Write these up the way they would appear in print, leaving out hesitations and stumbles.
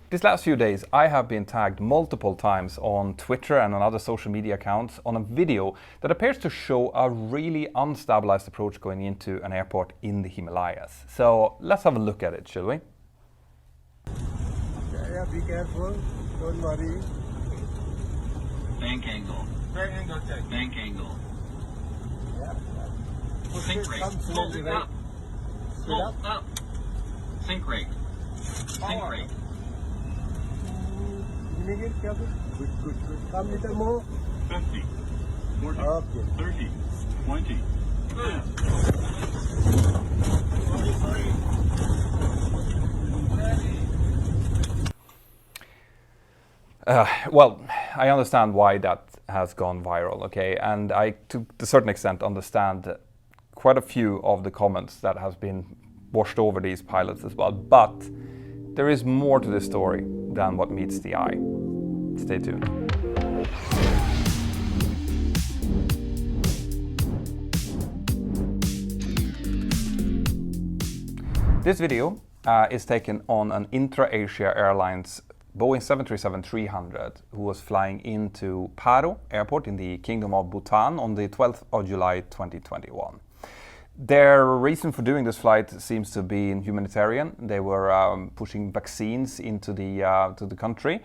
These last few days, I have been tagged multiple times on Twitter and on other social media accounts on a video that appears to show a really unstabilized approach going into an airport in the Himalayas. So let's have a look at it, shall we? Yeah, be careful. Don't worry. Bank angle. Bank angle check. Bank angle. Yeah. Sink rate. Come Slow slowly, up. Slow up. up. Sink rate. Sink Power. rate. Give it careful. Good, good, good. Come little more. 50. 40. Okay. 30. 20. Sorry. Well, I understand why that has gone viral, okay? And I, to a certain extent, understand quite a few of the comments that has been washed over these pilots as well. But there is more to this story than what meets the eye. Stay tuned. This video is taken on an Intra-Asia Airlines Boeing 737-300 who was flying into Paro airport in the Kingdom of Bhutan on the 12th of July 2021. Their reason for doing this flight seems to be humanitarian. They were pushing vaccines into the country,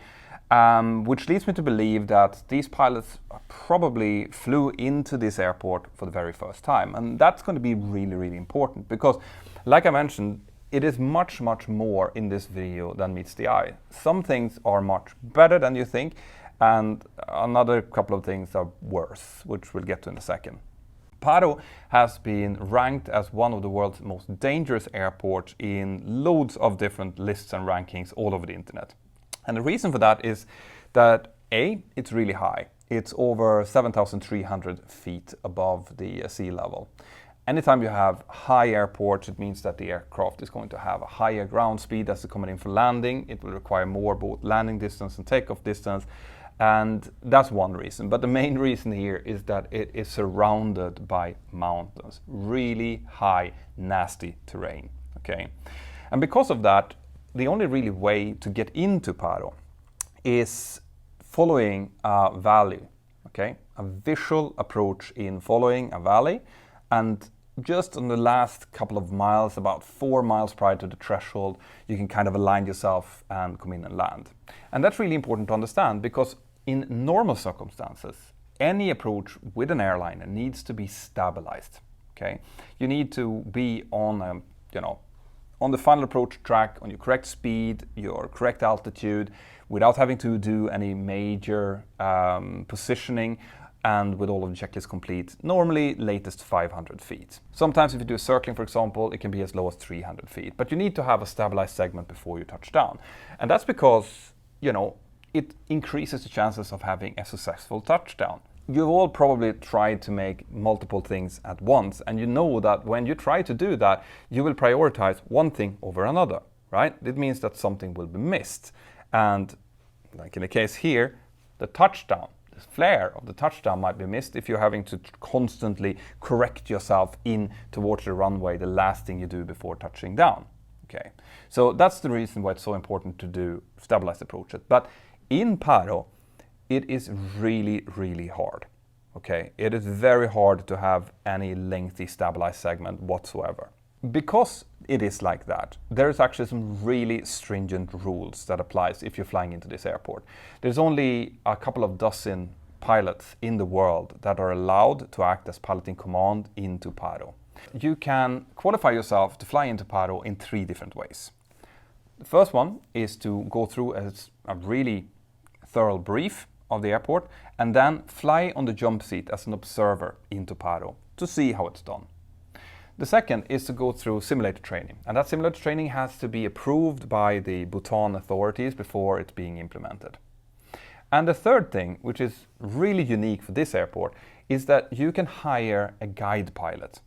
which leads me to believe that these pilots probably flew into this airport for the very first time. And that's going to be really, really important because, like I mentioned, it is much, much more in this video than meets the eye. Some things are much better than you think, and another couple of things are worse, which we'll get to in a second. Paro has been ranked as one of the world's most dangerous airports in loads of different lists and rankings all over the internet. And the reason for that is that A, it's really high. It's over 7,300 feet above the sea level. Anytime you have high airports, it means that the aircraft is going to have a higher ground speed as it's coming in for landing. It will require more both landing distance and takeoff distance. And that's one reason. But the main reason here is that it is surrounded by mountains, really high, nasty terrain. Okay? And because of that, the only really way to get into Paro is following a valley. Okay? A visual approach in following a valley. And just on the last couple of miles, about 4 miles prior to the threshold, you can kind of align yourself and come in and land. And that's really important to understand because in normal circumstances, any approach with an airliner needs to be stabilized. Okay, you need to be on on the final approach track, on your correct speed, your correct altitude, without having to do any major positioning, and with all of the checklists complete, normally latest 500 feet. Sometimes if you do circling, for example, it can be as low as 300 feet, but you need to have a stabilized segment before you touch down. And that's because, it increases the chances of having a successful touchdown. You've all probably tried to make multiple things at once, and you know that when you try to do that, you will prioritize one thing over another, right? It means that something will be missed. And like in the case here, the touchdown, the flare of the touchdown might be missed if you're having to constantly correct yourself in towards the runway, the last thing you do before touching down. Okay, so that's the reason why it's so important to do stabilized approaches. But in Paro, it is really, really hard. Okay, it is very hard to have any lengthy stabilized segment whatsoever. Because it is like that, there's actually some really stringent rules that applies if you're flying into this airport. There's only a couple of dozen pilots in the world that are allowed to act as pilot in command into Paro. You can qualify yourself to fly into Paro in 3 different ways. The first one is to go through a really thorough brief of the airport and then fly on the jump seat as an observer into Paro to see how it's done. The second is to go through simulator training, and that simulator training has to be approved by the Bhutan authorities before it's being implemented. And the third thing, which is really unique for this airport, is that you can hire a guide pilot.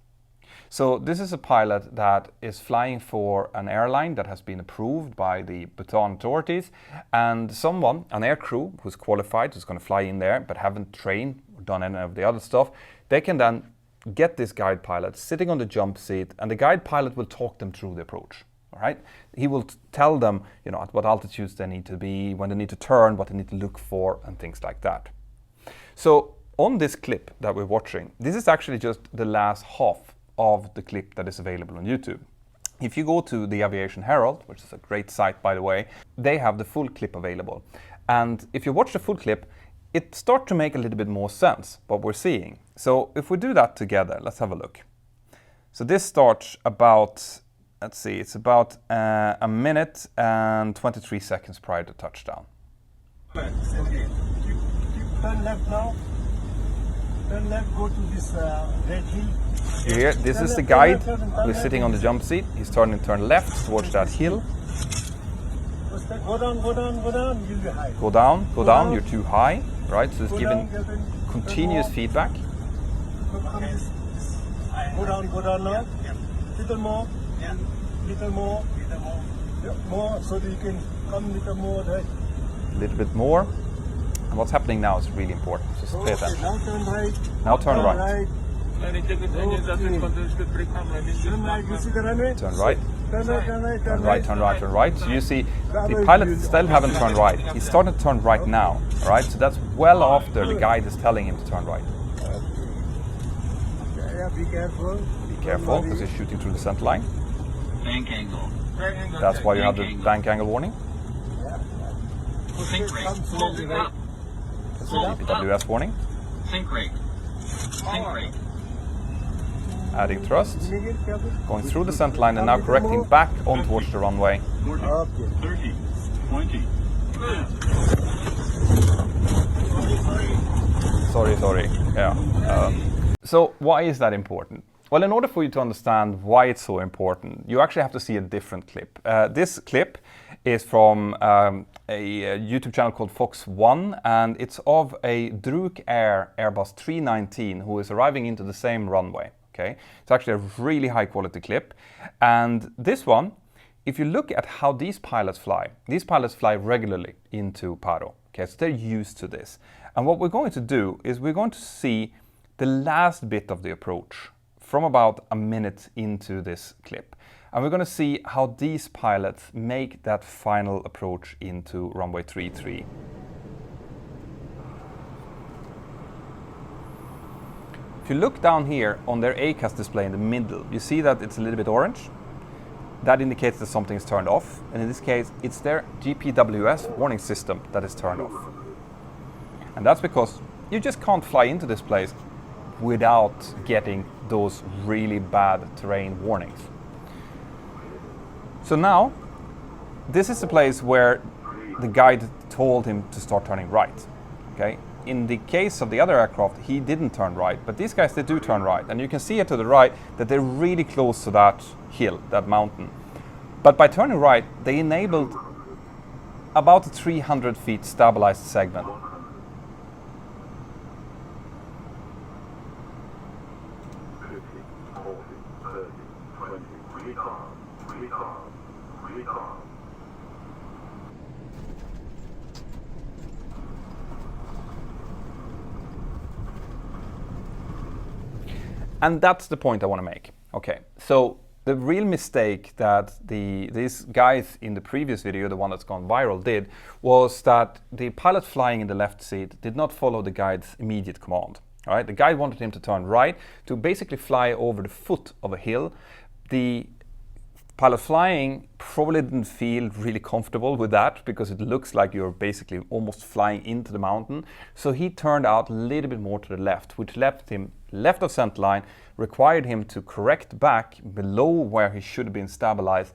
So this is a pilot that is flying for an airline that has been approved by the Bhutan authorities, and someone, an air crew who's qualified, who's going to fly in there but haven't trained or done any of the other stuff, they can then get this guide pilot sitting on the jump seat, and the guide pilot will talk them through the approach. All right, he will tell them, you know, at what altitudes they need to be, when they need to turn, what they need to look for, and things like that. So on this clip that we're watching, this is actually just the last half of the clip that is available on YouTube. If you go to the Aviation Herald, which is a great site by the way, they have the full clip available. And if you watch the full clip, it starts to make a little bit more sense what we're seeing. So if we do that together, let's have a look. So this starts about, let's see, it's about a minute and 23 seconds prior to touchdown. Okay. Keep turn left now. Turn left, go to this red hill. You hear, this is the guide who's sitting on the jump seat. He's turning to turn left towards that hill. Go down, go down, go down, you'll be high. Go down, you're too high, right? So it's Go giving down, continuous feedback. Go down now. Little more. Little more. Yeah, more, so that you can come little more, right? A little bit more. And what's happening now is really important. Just pay attention. Now turn right. Now turn right. Turn right, you see the runway? Turn right. Turn right, turn right, Turn right, turn right, turn right. So you see, the pilot still haven't turned right. He's starting to turn right now, all right? So that's well after the guide is telling him to turn right. Yeah, be careful. Be careful, because he's shooting through the center line. Bank angle. That's why you have the bank angle warning. Sink rate. Come slowly, right? That's the GPWS warning. Sink rate. Sink rate. Adding thrust, Make it careful. going through the center line and now correcting back on towards the runway. 40. Okay. 30. 20. Sorry. Yeah. So why is that important? Well, in order for you to understand why it's so important, you actually have to see a different clip. This clip is from a YouTube channel called Fox One, and it's of a Druk Air Airbus 319 who is arriving into the same runway. Okay, it's actually a really high quality clip. And this one, if you look at how these pilots fly regularly into Paro. Okay, so they're used to this. And what we're going to do is we're going to see the last bit of the approach from about a minute into this clip. And we're going to see how these pilots make that final approach into runway 33. If you look down here on their ACAS display in the middle, you see that it's a little bit orange. That indicates that something is turned off. And in this case, it's their GPWS warning system that is turned off. And that's because you just can't fly into this place without getting those really bad terrain warnings. So now, this is the place where the guide told him to start turning right. Okay? In the case of the other aircraft, he didn't turn right, but these guys, they do turn right. And you can see it to the right that they're really close to that hill, that mountain. But by turning right, they enabled about a 300 feet stabilized segment. And that's the point I want to make. Okay, so the real mistake that these guys in the previous video, the one that's gone viral, did was that the pilot flying in the left seat did not follow the guide's immediate command. All right, the guide wanted him to turn right to basically fly over the foot of a hill. The pilot flying probably didn't feel really comfortable with that because it looks like you're basically almost flying into the mountain. So he turned out a little bit more to the left, which left him left of center line, required him to correct back below where he should have been stabilized,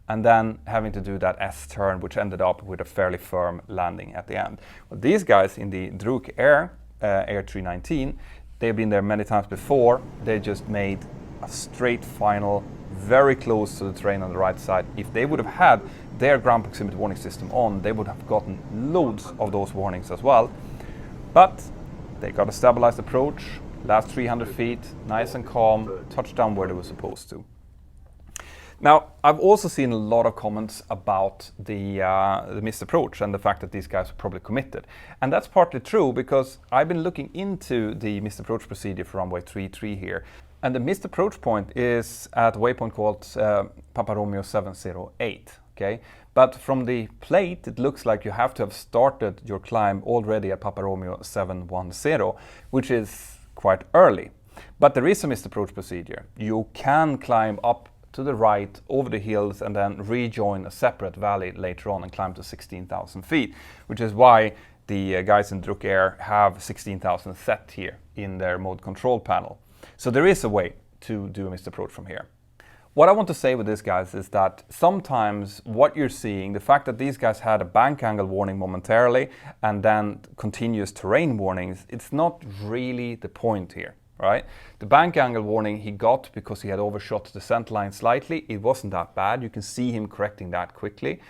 and then having to do that S-turn, which ended up with a fairly firm landing at the end. Well, these guys in the Druk Air 319, they've been there many times before. They just made a straight final, very close to the terrain on the right side. If they would have had their ground proximity warning system on, they would have gotten loads of those warnings as well. But they got a stabilized approach, last 300 feet, nice and calm, touchdown where they were supposed to. Now, I've also seen a lot of comments about the missed approach and the fact that these guys were probably committed. And that's partly true because I've been looking into the missed approach procedure for runway 33 here. And the missed approach point is at a waypoint called Papa Romeo 708, okay? But from the plate, it looks like you have to have started your climb already at Papa Romeo 710, which is quite early. But there is a missed approach procedure. You can climb up to the right over the hills and then rejoin a separate valley later on and climb to 16,000 feet, which is why the guys in Druk Air have 16,000 set here in their mode control panel. So there is a way to do a missed approach from here. What I want to say with this, guys, is that sometimes what you're seeing, the fact that these guys had a bank angle warning momentarily and then continuous terrain warnings, it's not really the point here, right? The bank angle warning he got because he had overshot the descent line slightly. It wasn't that bad. You can see him correcting that quickly.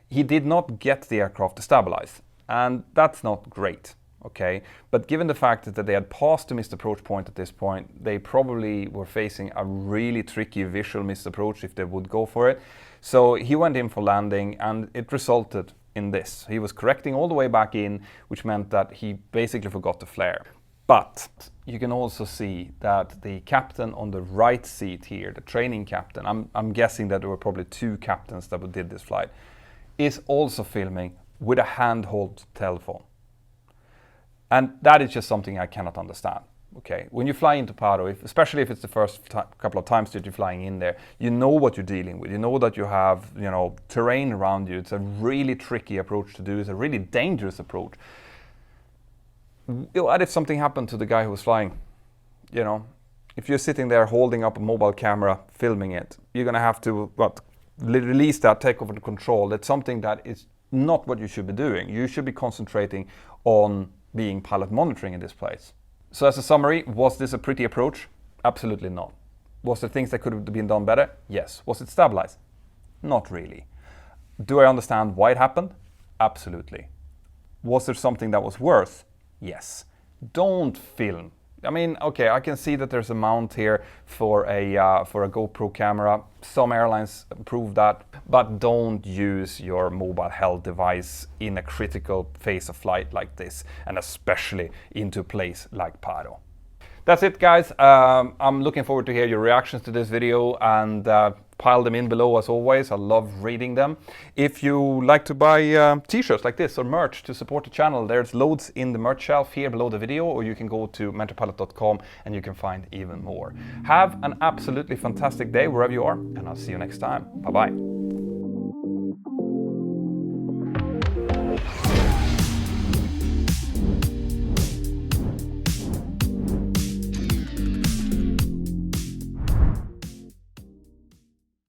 He did not get the aircraft to stabilize, and that's not great. Okay, but given the fact that they had passed the missed approach point at this point, they probably were facing a really tricky visual missed approach if they would go for it. So he went in for landing and it resulted in this. He was correcting all the way back in, which meant that he basically forgot to flare. But you can also see that the captain on the right seat here, the training captain, I'm guessing that there were probably two captains that did this flight, is also filming with a handheld telephone. And that is just something I cannot understand. Okay, when you fly into Paro, especially if it's the first couple of times that you're flying in there, you know what you're dealing with. You know that you have, terrain around you. It's a really tricky approach to do. It's a really dangerous approach. What if something happened to the guy who was flying? If you're sitting there holding up a mobile camera, filming it, you're going to have to release that, take over the control. That's something that is not what you should be doing. You should be concentrating on being pilot monitoring in this place. So as a summary, was this a pretty approach? Absolutely not. Was there things that could have been done better? Yes. Was it stabilized? Not really. Do I understand why it happened? Absolutely. Was there something that was worse? Yes. Don't film. Okay, I can see that there's a mount here for a GoPro camera. Some airlines prove that, but don't use your mobile health device in a critical phase of flight like this, and especially into a place like Paro. That's it, guys. I'm looking forward to hear your reactions to this video, and pile them in below as always. I love reading them. If you like to buy t-shirts like this or merch to support the channel, there's loads in the merch shelf here below the video, or you can go to mentorpilot.com and you can find even more. Have an absolutely fantastic day wherever you are, and I'll see you next time. Bye-bye.